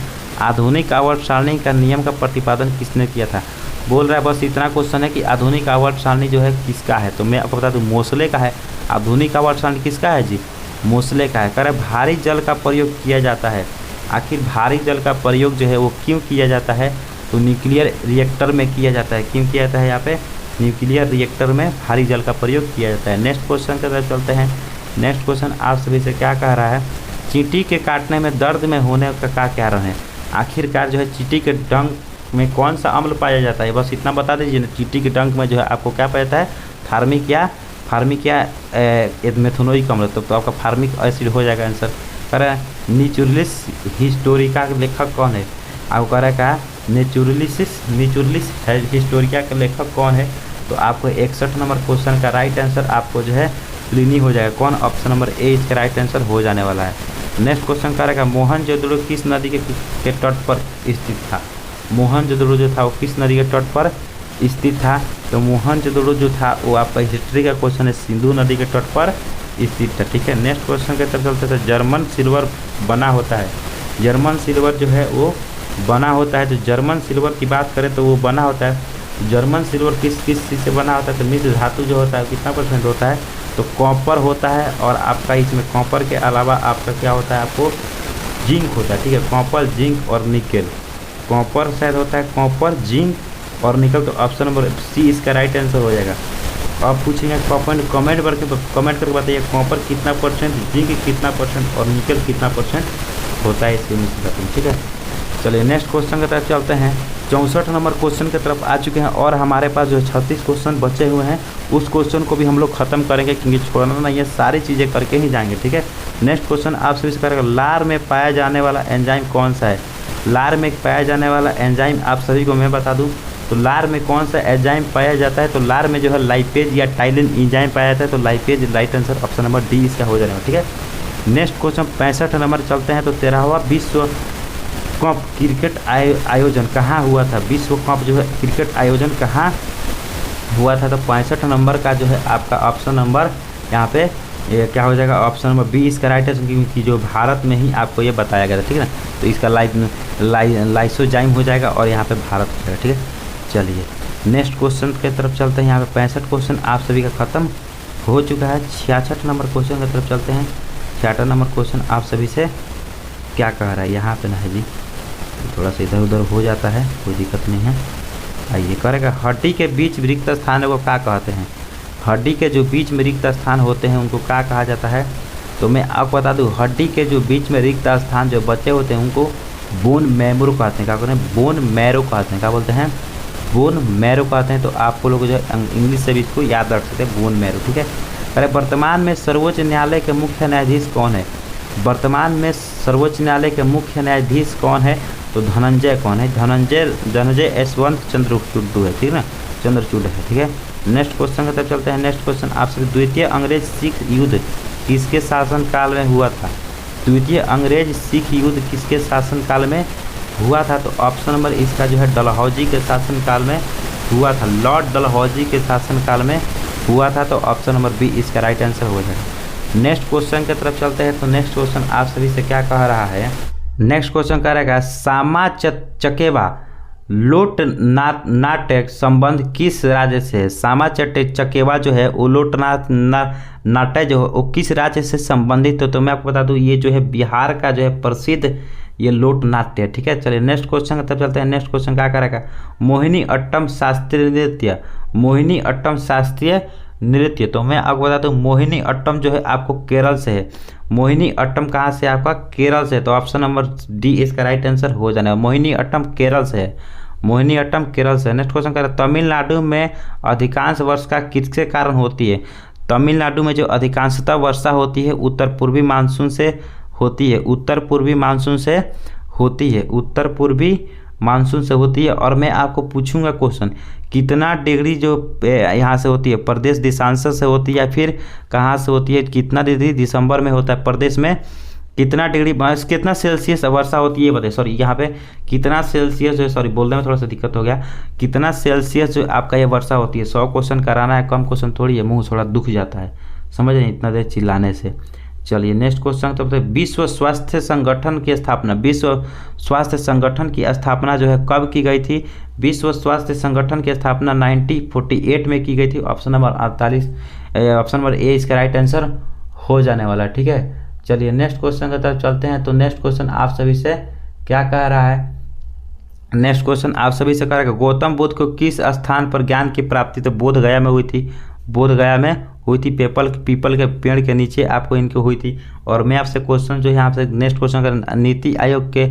आधुनिक आवर्त सारणी का नियम का प्रतिपादन किसने किया था। बोल रहा है बस इतना क्वेश्चन है कि आधुनिक आवर्त सारणी जो है किसका है, तो मैं आपको बता दूं मोसले का है। आधुनिक आवर्त सारणी किसका है जी, मोसले का है। कह रहे भारी जल का प्रयोग किया जाता है। आखिर भारी जल का प्रयोग जो है वो क्यों किया जाता है, तो न्यूक्लियर रिएक्टर में किया जाता है। क्यों किया जाता है, यहाँ पे न्यूक्लियर रिएक्टर में भारी जल का प्रयोग किया जाता है। नेक्स्ट क्वेश्चन की तरफ चलते हैं। नेक्स्ट क्वेश्चन आप सभी से क्या कह रहा है, चींटी के काटने में दर्द में होने का क्या कारण है। आखिरकार जो है चींटी के डंक में कौन सा अम्ल पाया जाता है, बस इतना बता दीजिए ना। चींटी के डंक में जो है आपको क्या पाया जाता है, फार्मिकिया मेथनोइक अम्ल, तो आपका फार्मिक एसिड हो जाएगा आंसर। कह रहा है नेचुरलिस हिस्टोरिका के लेखक कौन है। आपको कह रहा है क्या, नेचुरलिस हिस्टोरिका के लेखक कौन है, तो आपको 61 नंबर क्वेश्चन का राइट आंसर आपको जो है प्लिनी हो जाएगा। कौन, ऑप्शन नंबर ए इसका राइट आंसर हो जाने वाला है। नेक्स्ट क्वेश्चन कह रहा है मोहनजोदड़ो किस नदी के तट पर स्थित था। मोहनजोदड़ो जो था वो किस नदी के तट पर स्थित था, तो मोहनजोदड़ो जो था वो आपका हिस्ट्री का क्वेश्चन है, सिंधु नदी के तट पर स्थित था, ठीक है। नेक्स्ट क्वेश्चन के तरफ चलते थे, जर्मन सिल्वर बना होता है। जर्मन सिल्वर जो है वो बना होता है, तो जर्मन सिल्वर की बात करें तो वो बना होता है। जर्मन सिल्वर किस चीज़ से बना होता है, तो मिश्र धातु जो होता है कितना % होता है, तो कॉपर होता है। और आपका इसमें कॉपर के अलावा आपका क्या होता है, आपको जिंक होता है, ठीक है। कॉपर, जिंक और निकेल। कॉपर शायद होता है, कॉपर, जिंक और निकल, तो ऑप्शन नंबर सी इसका राइट आंसर हो जाएगा। आप पूछेंगे कमेंट करके बताइए कॉपर कितना %, जिंक कितना % और निकल कितना % होता है इसके मिश्र धातु, ठीक है। चलिए नेक्स्ट क्वेश्चन की तरफ चलते हैं। 64 नंबर क्वेश्चन की तरफ आ चुके हैं और हमारे पास जो 36 क्वेश्चन बचे हुए हैं उस क्वेश्चन को भी हम लोग खत्म करेंगे, क्योंकि छोड़ना नहीं है, सारी चीज़ें करके ही जाएंगे, ठीक है। नेक्स्ट क्वेश्चन आप सभी से करेगा, लार में पाया जाने वाला एंजाइम कौन सा है। लार में पाया जाने वाला एंजाइम आप सभी को मैं बता दूं, तो लार में कौन सा एंजाइम पाया जाता है, तो लार में जो है लाइपेज या टाइलिन एंजाइम पाया जाता है, तो lipase right answer option number D इसका हो जाएगा। ठीक है, नेक्स्ट क्वेश्चन 65 नंबर चलते हैं। तो 13वां विश्व कप क्रिकेट आयोजन कहाँ हुआ था, विश्व कप जो है क्रिकेट आयोजन कहाँ हुआ था, तो 65 नंबर का जो है आपका ऑप्शन नंबर यहाँ पे क्या हो जाएगा, ऑप्शन नंबर बी इसका राइट है, क्योंकि जो भारत में ही आपको ये बताया गया था। ठीक है ना, तो इसका लाइसोजाइम हो जाएगा और यहाँ पे भारत हो जाएगा। ठीक है, चलिए नेक्स्ट क्वेश्चन की तरफ चलते हैं। यहाँ पे 65 क्वेश्चन आप सभी का खत्म हो चुका है। 66 नंबर क्वेश्चन की तरफ चलते हैं। 66 नंबर क्वेश्चन आप सभी से क्या कह रहा है, यहाँ पे ना है जी, थोड़ा सा इधर उधर हो जाता है, कोई दिक्कत नहीं है। आइए करेगा, हड्डी के बीच में रिक्त स्थान को क्या कहते हैं, हड्डी के जो बीच में रिक्त स्थान होते हैं उनको क्या कहा जाता है, तो मैं आपको बता दूं, हड्डी के जो बीच में रिक्त स्थान जो बचे होते हैं उनको बोन मैरो कहते हैं। क्या कहते हैं, बोन मैरो कहते हैं। क्या बोलते हैं, बोन मैरो कहते हैं। तो आपको लोग जो है इंग्लिश से भी इसको याद रख सकते हैं, बोन मैरो। ठीक है, अरे वर्तमान में सर्वोच्च न्यायालय के मुख्य न्यायाधीश कौन है, वर्तमान में सर्वोच्च न्यायालय के मुख्य न्यायाधीश कौन है, तो धनंजय कौन है, धनंजय यशवंत चंद्रचूड है। ठीक है ना, चंद्रचूड है। ठीक है, नेक्स्ट क्वेश्चन की तरफ चलते हैं। नेक्स्ट क्वेश्चन आप सभी, द्वितीय अंग्रेज सिख युद्ध किसके शासनकाल में हुआ था, द्वितीय अंग्रेज सिख युद्ध किसके शासनकाल में हुआ था, तो ऑप्शन नंबर इसका जो है डलहौजी के शासनकाल में हुआ था, लॉर्ड डलहौजी के शासनकाल में हुआ था। तो ऑप्शन नंबर बी इसका राइट आंसर हो जाएगा। नेक्स्ट क्वेश्चन की तरफ चलते हैं। तो नेक्स्ट क्वेश्चन आप सभी से क्या कह रहा है, नेक्स्ट क्वेश्चन कह रहा है सामा चकेवा लोट नाट्य संबंध किस राज्य से है, सामा चकेवा जो है वो लोट नाट्य जो है वो किस राज्य से संबंधित है, तो मैं आपको बता दूं ये जो है बिहार का जो है प्रसिद्ध ये लोट नाट्य है। ठीक है, चलिए नेक्स्ट क्वेश्चन की तरफ चलते हैं। नेक्स्ट क्वेश्चन क्या करेगा, मोहिनी अट्टम शास्त्रीय नृत्य, मोहिनी अट्टम शास्त्रीय नृत्य, तो मैं आपको बता दूं मोहिनी अट्टम जो है आपको केरल से है, मोहिनी अट्टम कहाँ से, आपका केरल से, तो ऑप्शन नंबर डी इसका राइट आंसर हो जाना है, मोहिनी अट्टम केरल से है, मोहिनी अट्टम केरल से। नेक्स्ट क्वेश्चन कह रहा है तमिलनाडु में अधिकांश वर्षा किसके कारण होती है, तमिलनाडु में जो अधिकांशतः वर्षा होती है उत्तर पूर्वी मानसून से होती है, उत्तर पूर्वी मानसून से होती है, उत्तर पूर्वी मानसून से होती है। और मैं आपको पूछूंगा क्वेश्चन, कितना डिग्री जो यहाँ से होती है, प्रदेश दिशांश से होती है या फिर कहाँ से होती है, कितना डिग्री दिसंबर में होता है प्रदेश में, कितना डिग्री कितना सेल्सियस वर्षा होती है बताइए, सॉरी यहाँ पे कितना सेल्सियस जो, सॉरी बोलने में थोड़ा सा दिक्कत हो गया, कितना सेल्सियस जो आपका ये वर्षा होती है। 100 क्वेश्चन कराना है, कम क्वेश्चन थोड़ी है, मुंह थोड़ा दुख जाता है, समझ रहे इतना देर चिल्लाने से। चलिए नेक्स्ट क्वेश्चन तो विश्व स्वास्थ्य संगठन की स्थापना, विश्व स्वास्थ्य संगठन की स्थापना जो है कब की गई थी, विश्व स्वास्थ्य संगठन की स्थापना 1948 में की गई थी। Option number 48 option number A इसका राइट आंसर हो जाने वाला है। ठीक है, चलिए नेक्स्ट क्वेश्चन की तरफ चलते हैं। तो नेक्स्ट क्वेश्चन आप सभी से क्या कह रहा है, नेक्स्ट क्वेश्चन आप सभी से कह रहा है गौतम बुद्ध को किस स्थान पर ज्ञान की प्राप्ति, तो बोध गया में हुई थी, बोध गया में हुई थी, पीपल के पेड़ के नीचे आपको इनकी हुई थी। और मैं आपसे क्वेश्चन जो है यहाँ से नेक्स्ट क्वेश्चन का, नीति आयोग के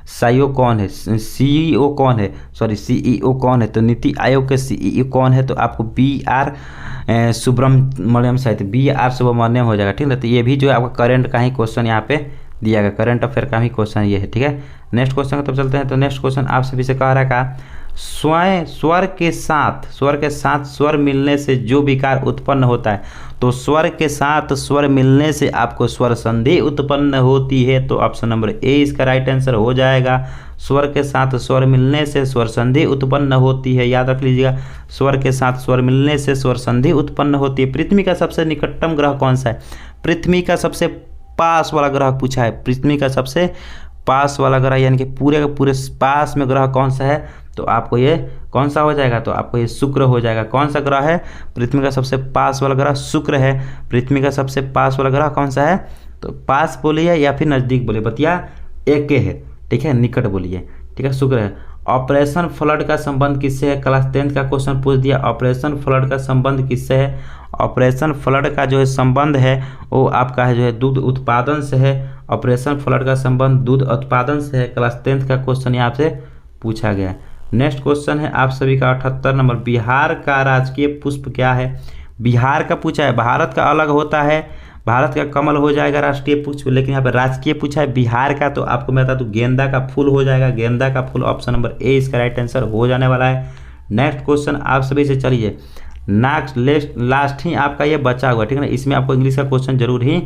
सीईओ कौन है, सीईओ कौन है, सॉरी सीईओ कौन है, तो नीति आयोग के सीईओ कौन है, तो आपको BR सुब्रमण्यम शायद BR सुब्रमण्यम हो जाएगा। ठीक है, तो ये भी जो है आपका करंट का ही क्वेश्चन यहाँ पे दिया गया, करंट अफेयर का ही क्वेश्चन ये है। ठीक है, नेक्स्ट क्वेश्चन तब चलते हैं। तो नेक्स्ट क्वेश्चन आप सभी से कह रहा है का स्वर के साथ स्वर मिलने से जो विकार उत्पन्न होता है, तो स्वर के साथ स्वर मिलने से आपको स्वर संधि उत्पन्न होती है। तो ऑप्शन नंबर ए इसका राइट आंसर हो जाएगा, स्वर के साथ स्वर मिलने से स्वर संधि उत्पन्न होती है, याद रख लीजिएगा, स्वर के साथ स्वर मिलने से स्वर संधि उत्पन्न होती है। पृथ्वी का सबसे निकटतम ग्रह कौन सा है, पृथ्वी का सबसे पास वाला ग्रह पूछा है, पृथ्वी का सबसे पास वाला ग्रह यानी कि पूरे का पूरे पास में ग्रह कौन सा है, तो आपको ये कौन सा हो जाएगा, तो आपको ये शुक्र हो जाएगा। कौन सा ग्रह है, पृथ्वी का सबसे पास वाला ग्रह शुक्र है। पृथ्वी का सबसे पास वाला ग्रह कौन सा है, तो पास बोलिए या फिर नज़दीक बोलिए, बतिया एक के है, ठीक है, निकट बोलिए, ठीक है, शुक्र है। ऑपरेशन फ्लड का संबंध किससे है, क्लास 10 का क्वेश्चन पूछ दिया, ऑपरेशन फ्लड का संबंध किससे है, ऑपरेशन फ्लड का जो है संबंध है वो आपका है जो है दूध उत्पादन से है, ऑपरेशन फ्लड का संबंध दूध उत्पादन से है, क्लास 10 का क्वेश्चन यहाँ से पूछा गया है। नेक्स्ट क्वेश्चन है आप सभी का 78 नंबर, बिहार का राजकीय पुष्प क्या है, बिहार का पूछा है, भारत का अलग होता है, भारत का कमल हो जाएगा राष्ट्रीय पुष्प, लेकिन यहाँ पे राजकीय पूछा है बिहार का, तो आपको मैं बता दूँ गेंदा का फूल हो जाएगा, गेंदा का फूल ऑप्शन नंबर ए इसका राइट आंसर हो जाने वाला है। नेक्स्ट क्वेश्चन आप सभी से चलिए, लास्ट ही आपका ये बचा हुआ, ठीक है ना, इसमें आपको इंग्लिश का क्वेश्चन जरूर ही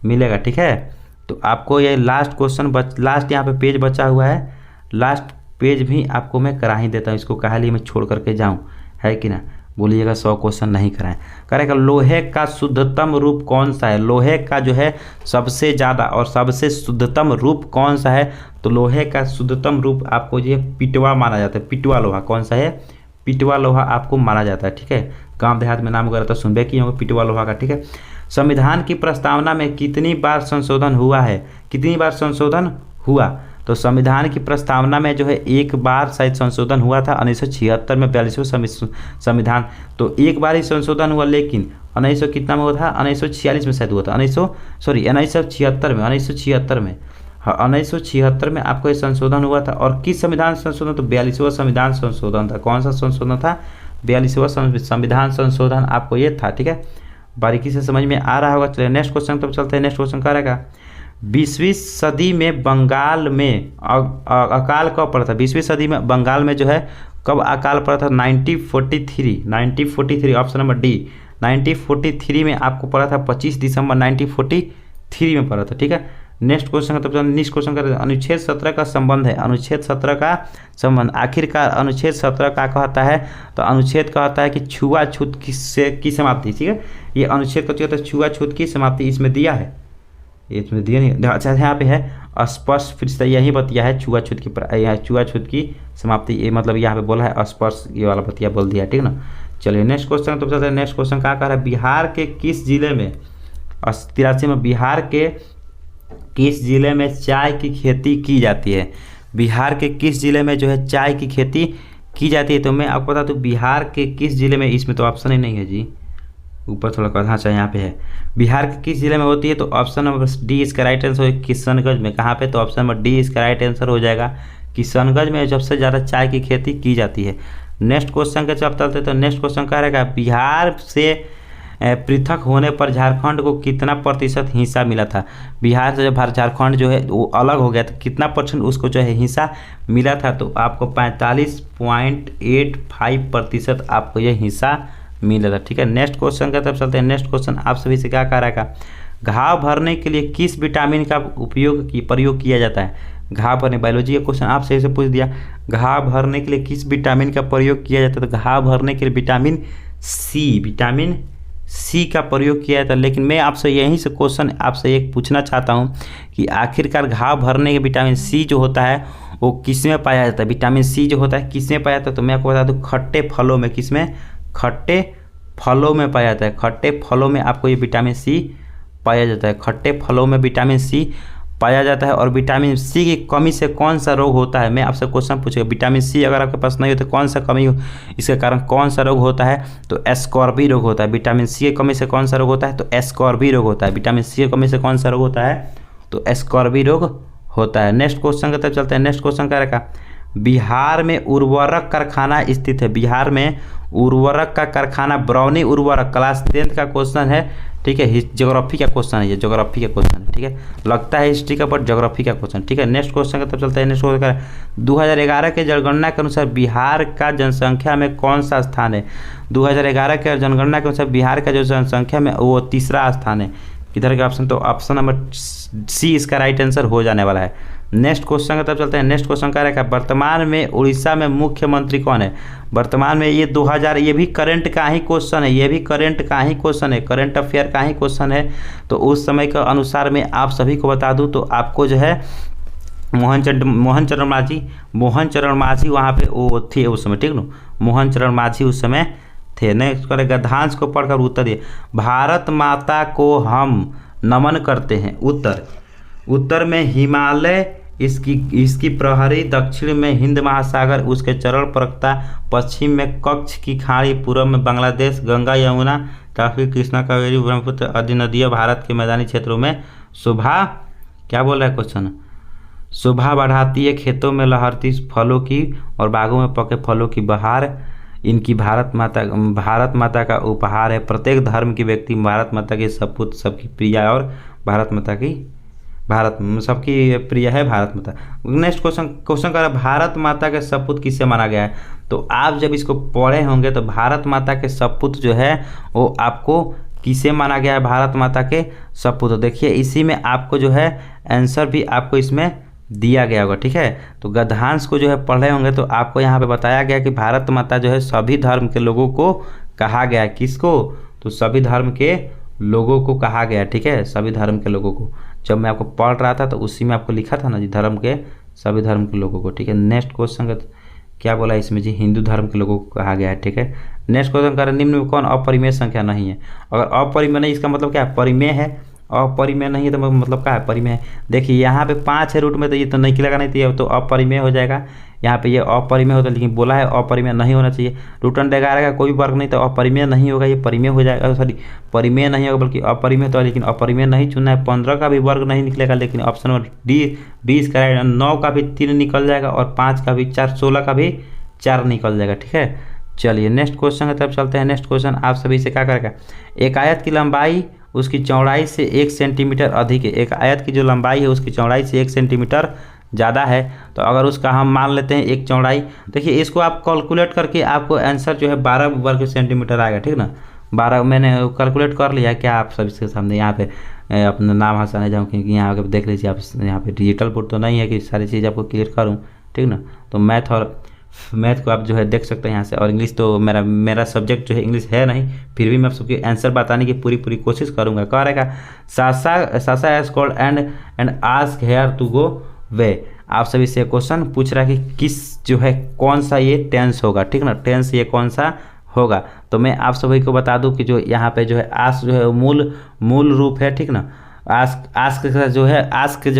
मिलेगा, ठीक है। तो आपको ये लास्ट क्वेश्चन लास्ट यहाँ पे पेज बचा हुआ है, लास्ट पेज भी आपको मैं करा ही देता हूँ, इसको कहा लिए मैं छोड़ करके जाऊँ, है कि ना, बोलिएगा 100 क्वेश्चन नहीं कराएं। करेगा लोहे का शुद्धतम रूप कौन सा है, लोहे का जो है सबसे ज़्यादा और सबसे शुद्धतम रूप कौन सा है, तो लोहे का शुद्धतम रूप आपको ये पिटवा माना जाता है, पिटवा लोहा कौन सा है, पिटवा लोहा आपको माना जाता है, ठीक है। गांव देहात में नाम वगैरह तो सुनबे किए होंगे पिटवा लोहा का, ठीक है। संविधान की प्रस्तावना में कितनी बार संशोधन हुआ है, कितनी बार संशोधन हुआ, तो संविधान की प्रस्तावना में जो है एक बार शायद संशोधन हुआ था 1976 में, 42वां संविधान, तो एक बार ही संशोधन हुआ, लेकिन 1900 कितना में हुआ था, 1946 में शायद हुआ था, 1976 में, हाँ 1976 में आपको ये संशोधन हुआ था। और किस संविधान संशोधन, तो 42वां संविधान संशोधन था। कौन सा संशोधन था, 42वां संविधान संशोधन आपको ये था, ठीक है। बारीकी से समझ में आ रहा होगा। चलिए नेक्स्ट क्वेश्चन तब चलते हैं। नेक्स्ट क्वेश्चन क्या रहेगा, 20वीं सदी में बंगाल में अकाल कब पड़ा था, 20वीं सदी में बंगाल में जो है कब अकाल पड़ा था, 1943 ऑप्शन नंबर डी, 1943 में आपको पड़ा था, 25 दिसंबर 1943 में पड़ा था, ठीक है। नेक्स्ट क्वेश्चन का नेक्स्ट क्वेश्चन का अनुच्छेद 17 का संबंध है, अनुच्छेद 17 का संबंध, आखिरकार अनुच्छेद 17 का कहता है, तो अनुच्छेद कहता है कि छुआछूत की समाप्ति, ठीक है। ये अनुच्छेद का कहता है छुआछूत की समाप्ति, इसमें दिया है, इसमें दिया नहीं, अच्छा यहाँ पे है स्पर्श, फिर से यही बतिया है छुआछूत की, छुआछूत की समाप्ति, ये मतलब यहाँ पे बोला है स्पर्श, ये वाला बतिया बोल दिया, ठीक है ना। चलिए नेक्स्ट क्वेश्चन तो चलते हैं। नेक्स्ट क्वेश्चन क्या कह रहा है, बिहार के किस जिले में 83 में बिहार के किस जिले में चाय की खेती की जाती है, बिहार के किस जिले में जो है चाय की खेती की जाती है, तो मैं आपको बता दूँ बिहार के किस जिले में, इसमें तो ऑप्शन ही नहीं है जी, ऊपर थोड़ा कहा अच्छा यहाँ पे है, बिहार के किस जिले में होती है, तो ऑप्शन नंबर डी इसका राइट आंसर है किशनगंज में। कहाँ पे, तो ऑप्शन नंबर डी इसका राइट आंसर हो जाएगा किशनगंज में सबसे ज़्यादा चाय की खेती की जाती है। नेक्स्ट क्वेश्चन के जब चलते तो नेक्स्ट क्वेश्चन क्या रहेगा, बिहार से पृथक होने पर झारखंड को कितना प्रतिशत हिस्सा मिला था, बिहार से जब झारखंड जो है वो अलग हो गया तो कितना परसेंट उसको जो है हिस्सा मिला था, तो आपको 45.85% आपको ये हिस्सा मिला था, ठीक है। नेक्स्ट क्वेश्चन का तब चलते हैं। नेक्स्ट क्वेश्चन आप सभी से क्या कह रहा है, घाव भरने के लिए किस विटामिन का प्रयोग किया जाता है, घाव भरने, बायोलॉजी का क्वेश्चन आपसे ऐसे पूछ दिया, घाव भरने के लिए किस विटामिन का प्रयोग किया जाता है, तो घाव भरने के लिए विटामिन सी का प्रयोग किया जाता है। लेकिन मैं आपसे यहीं से क्वेश्चन आपसे एक पूछना चाहता हूँ कि आखिरकार घाव भरने के विटामिन सी जो होता है वो किस में पाया जाता है, विटामिन सी जो होता है किस में पाया जाता है, तो मैं आपको बता दूँ खट्टे फलों में, किस में, खट्टे फलों में पाया जाता है, खट्टे फलों में आपको ये विटामिन सी पाया जाता है, खट्टे फलों में विटामिन सी पाया जाता है। और विटामिन सी की कमी से कौन सा रोग होता है, मैं आपसे क्वेश्चन पूछूंगा, विटामिन सी अगर आपके पास नहीं हो तो कौन सा कमी, इसके कारण कौन सा रोग होता है, तो एस्कॉर्बी रोग होता है। विटामिन सी की कमी से कौन सा रोग होता है, तो एस्कॉर्बी रोग होता है। विटामिन सी की कमी से कौन सा रोग होता है, तो एस्कॉर्बी रोग होता है। नेक्स्ट क्वेश्चन की तरफ चलते हैं। नेक्स्ट क्वेश्चन क्या रहेगा, बिहार में उर्वरक कारखाना स्थित है, बिहार में उर्वरक का कारखाना, बरौनी उर्वरक, क्लास 10 का क्वेश्चन है, ठीक है, ज्योग्राफी का क्वेश्चन है, ये ज्योग्राफी का क्वेश्चन है, ठीक है, लगता है हिस्ट्री का बट ज्योग्राफी का क्वेश्चन, ठीक है। नेक्स्ट क्वेश्चन का तब चलता है। नेक्स्ट क्वेश्चन 2011 के जनगणना के अनुसार बिहार का जनसंख्या में कौन सा स्थान है, 2011 के जनगणना के अनुसार बिहार का जो जनसंख्या में वो तीसरा स्थान है, किधर का ऑप्शन, तो ऑप्शन नंबर सी इसका राइट आंसर हो जाने वाला है। नेक्स्ट क्वेश्चन का तब चलते हैं। नेक्स्ट क्वेश्चन क्या रहेगा, वर्तमान में उड़ीसा में मुख्यमंत्री कौन है, वर्तमान में ये 2000, ये भी करंट का ही क्वेश्चन है, ये भी करंट का ही क्वेश्चन है, करंट अफेयर का ही क्वेश्चन है, तो उस समय के अनुसार मैं आप सभी को बता दूं तो आपको जो है मोहन चरण मांझी वहाँ पे वो थे उस समय, ठीक ना, मोहन चरण मांझी उस समय थे। नेक्स्ट करेगा, गद्यांश को पढ़कर उत्तर दिए, भारत माता को हम नमन करते हैं, उत्तर में हिमालय, इसकी प्रहरी, दक्षिण में हिंद महासागर उसके चरण प्रवक्ता, पश्चिम में कच्छ की खाड़ी, पूर्व में बांग्लादेश, गंगा यमुना ताप्ती कृष्णा कावेरी ब्रह्मपुत्र आदि नदियाँ भारत के मैदानी क्षेत्रों में शोभा, क्या बोल रहा है क्वेश्चन, शोभा बढ़ाती है, खेतों में लहरती फलों की और बागों में पके फलों की बहार, इनकी भारत माता का उपहार है। प्रत्येक धर्म की व्यक्ति भारत माता के सपूत सबकी प्रिय है और भारत माता की सबकी प्रिय है भारत माता। नेक्स्ट क्वेश्चन कर रहा है भारत माता के सपूत किसे माना गया है। तो आप जब इसको पढ़े होंगे तो भारत माता के सपूत जो है वो आपको किसे माना गया है, भारत माता के सपूत। तो देखिए इसी में आपको जो है आंसर भी आपको इसमें दिया गया होगा, ठीक है। तो गद्यांश को जो है पढ़े होंगे तो आपको यहाँ पे बताया गया कि भारत माता जो है सभी धर्म के लोगों को कहा गया है। किसको? तो सभी धर्म के लोगों को कहा गया, ठीक है, सभी धर्म के लोगों को। जब मैं आपको पढ़ रहा था तो उसी में आपको लिखा था ना जी, धर्म के सभी धर्म के लोगों को, ठीक है। नेक्स्ट क्वेश्चन क्या बोला इसमें जी, हिंदू धर्म के लोगों को कहा गया है, ठीक है। नेक्स्ट क्वेश्चन कर निम्न में कौन अपरिमेय संख्या नहीं है। अगर अपरिमेय नहीं इसका मतलब क्या है, परिमेय है। अपरिमेय नहीं है तो मतलब क्या है, परिमेय है। देखिए यहाँ पे 5 है रूट में तो ये तो नहीं निकलेगा, नहीं तो ये तो अपरिमेय हो जाएगा। यहाँ पे ये अपरिमेय होता है लेकिन बोला है अपरिमेय नहीं होना चाहिए। रूट अंडर 11 का कोई वर्ग नहीं तो अपरिमेय नहीं होगा, ये परिमेय हो जाएगा। सॉरी परिमेय नहीं होगा बल्कि अपरिमेय तो है, लेकिन अपरिमेय नहीं चुनना है। 15 का भी वर्ग नहीं निकलेगा, लेकिन ऑप्शन नंबर डी 20 का राइट। 9 का भी 3 निकल जाएगा और 5 का भी 4, 16 का भी 4 निकल जाएगा, ठीक है। चलिए नेक्स्ट क्वेश्चन की तरफ चलते हैं। नेक्स्ट क्वेश्चन आप सभी से क्या करेगा, एक आयत की लंबाई उसकी चौड़ाई से 1 सेंटीमीटर अधिक है। एक आयत की जो लंबाई है उसकी चौड़ाई से 1 सेंटीमीटर ज़्यादा है। तो अगर उसका हम मान लेते हैं एक चौड़ाई, देखिए इसको आप कैलकुलेट करके आपको आंसर जो है 12 वर्ग सेंटीमीटर आएगा, ठीक ना। 12 मैंने कैलकुलेट कर लिया, क्या आप सभी के सामने यहाँ पे अपना नाम हंसाने जाऊँ, क्योंकि यहाँ आगे देख लीजिए आप, यहाँ पे डिजिटल बोर्ड तो नहीं है कि सारी चीज़ आपको क्लियर करूँ, ठीक ना। तो मैथ को आप जो है देख सकते हैं यहाँ से। और इंग्लिश तो मेरा सब्जेक्ट जो है इंग्लिश है नहीं, फिर भी मैं आप सबके आंसर बताने की पूरी कोशिश करूँगा। कह रहेगा सासा as called and ask here to go way. आप सभी से क्वेश्चन पूछ रहा है कि किस जो है कौन सा ये टेंस होगा, ठीक ना, टेंस ये कौन सा होगा। तो मैं आप सभी को बता दूं कि जो यहाँ पे जो है आस्क जो है मूल रूप है, ठीक ना। आस्क का जो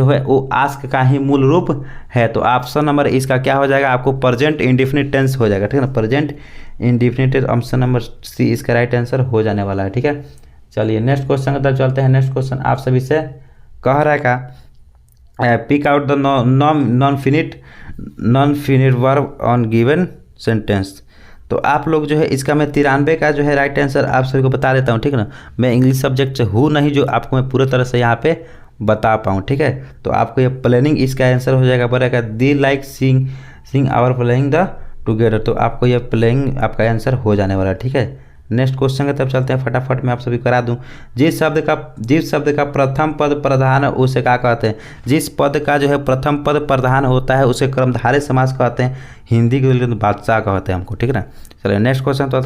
है वो आस्क का ही मूल रूप है। तो ऑप्शन नंबर इसका क्या हो जाएगा, आपको प्रेजेंट इंडेफिनिट टेंस हो जाएगा, ठीक है ना, present indefinite tense. Option number C इसका राइट आंसर हो जाने वाला है, ठीक है। चलिए नेक्स्ट क्वेश्चन की तरफ चलते हैं। नेक्स्ट क्वेश्चन आप सभी से कह रहा है का pick out the non finite verb on given sentence. तो आप लोग जो है इसका मैं 93 का जो है राइट आंसर आप सभी को बता देता हूँ, ठीक है ना। मैं इंग्लिश सब्जेक्ट से हूँ नहीं जो आपको मैं पूरी तरह से यहाँ पे बता पाऊँ, ठीक है। तो आपको ये प्लानिंग इसका आंसर हो जाएगा, बोलेगा the like sing our playing the together. तो आपको ये प्लेइंग आपका आंसर हो जाने वाला है, ठीक है। नेक्स्ट क्वेश्चन की तरफ चलते हैं, फटाफट मैं आप सभी करा दूं। जिस शब्द का प्रथम पद प्रधान है उसे क्या कहते हैं। जिस पद का जो है प्रथम पद प्रधान होता है उसे कर्मधारय समास कहते हैं। हिंदी के लिए बादशाह कहते हैं हमको, ठीक है ना। चलिए नेक्स्ट क्वेश्चन तो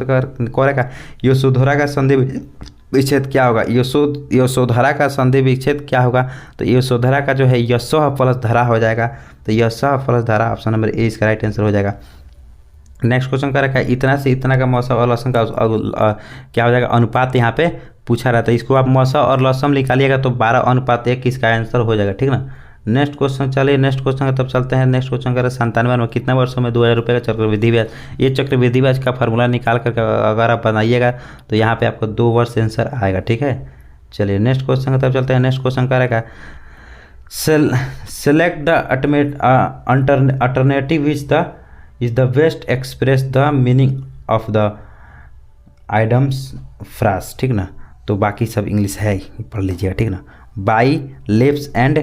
करेगा यशोधरा का संधि विच्छेद क्या होगा। यशोधरा का संधि विच्छेद क्या होगा। तो यशोधरा का जो है यशः प्लस धरा हो जाएगा। तो यशः प्लस धरा ऑप्शन नंबर ए इसका राइट आंसर हो जाएगा। नेक्स्ट क्वेश्चन का रखा है इतना से इतना का मौसम और लसम का क्या हो जाएगा, अनुपात यहाँ पे पूछा रहता है। इसको आप मौसम और लसम निकालिएगा तो 12:1 इसका आंसर हो जाएगा, ठीक ना। नेक्स्ट क्वेश्चन चलिए नेक्स्ट क्वेश्चन का तब चलते हैं। नेक्स्ट क्वेश्चन का 97 में कितना वर्षों में 2000 रुपये का चक्रवृद्धि ब्याज। ये चक्रवृद्धि ब्याज का फार्मूला निकाल कर अगर आप बनाइएगा तो यहाँ पे आपको 2 वर्ष आंसर आएगा, ठीक है। चलिए नेक्स्ट क्वेश्चन का तब चलते हैं। नेक्स्ट क्वेश्चन का रहेगा select the alternative is the best express the meaning of the items phrase, ठीक ना। तो बाकी सब इंग्लिश है, पढ़ लीजिएगा, ठीक ना। बाई लेप्स एंड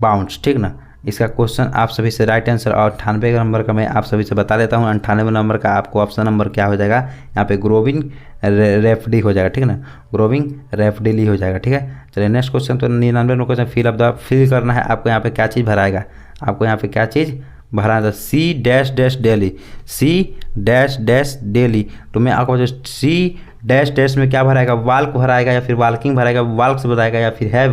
बाउंड्स, ठीक ना। इसका क्वेश्चन आप सभी से राइट आंसर और 98 नंबर का मैं आप सभी से बता देता हूँ। 98 नंबर का आपको ऑप्शन नंबर क्या हो जाएगा, यहाँ पे ग्रोविंग रेफडी हो जाएगा, ठीक है ना, ग्रोविंग रेफडिली हो जाएगा, ठीक है। चलिए नेक्स्ट क्वेश्चन तो 99 में क्वेश्चन फिल करना है आपको। यहाँ पे क्या चीज़ भराएगा, आपको यहाँ पे क्या चीज़ भरा था, C dash dash daily, C dash dash daily. तो मैं आपको सी डैश डैश में क्या भराएगा, वाल्क भराएगा या फिर वाल्किंग भराएगा, वाल्क्स बताएगा या फिर है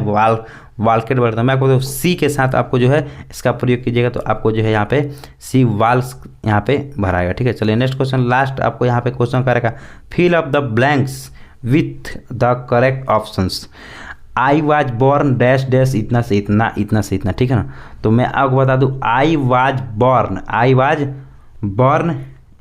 वाल्केट भरता। मैं आपको तो सी के साथ आपको जो है इसका प्रयोग कीजिएगा तो आपको जो है यहाँ पे सी वाल्स यहाँ पे भराएगा, ठीक है। चलिए नेक्स्ट क्वेश्चन लास्ट आपको यहाँ पे क्वेश्चन करेगा fill up the blanks with the correct options. I was born dash dash इतना से इतना, इतना से इतना, ठीक है ना। तो मैं आपको बता दूं आई वाज बॉर्न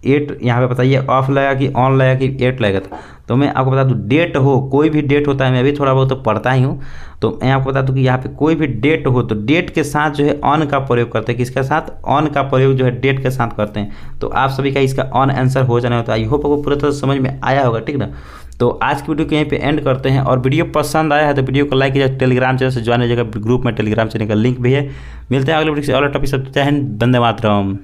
8 यहाँ पे बताइए ऑफ लगेगा कि ऑन लगेगा कि 8 लगेगा। तो मैं आपको बता दूँ डेट हो, कोई भी डेट होता है, मैं भी थोड़ा बहुत तो पढ़ता ही हूँ, तो मैं आपको बता दूँ कि यहाँ पे कोई भी डेट हो तो डेट के साथ जो है ऑन का प्रयोग करते हैं। किसके साथ? ऑन का प्रयोग जो है डेट के साथ करते हैं। तो आप सभी का इसका ऑन आंसर हो जाना होता है। आई होप आपको पूरा तरह समझ में आया होगा, ठीक ना। तो आज की वीडियो को यहीं पे एंड करते हैं, और वीडियो पसंद आया है तो वीडियो को लाइक कीजिए, टेलीग्राम चैनल से ज्वाइन हो जाएगा, ग्रुप में टेलीग्राम चैनल का लिंक भी है। मिलते हैं अगले वीडियो से अगले टॉपिक से। जय हिंद, वंदे मातरम।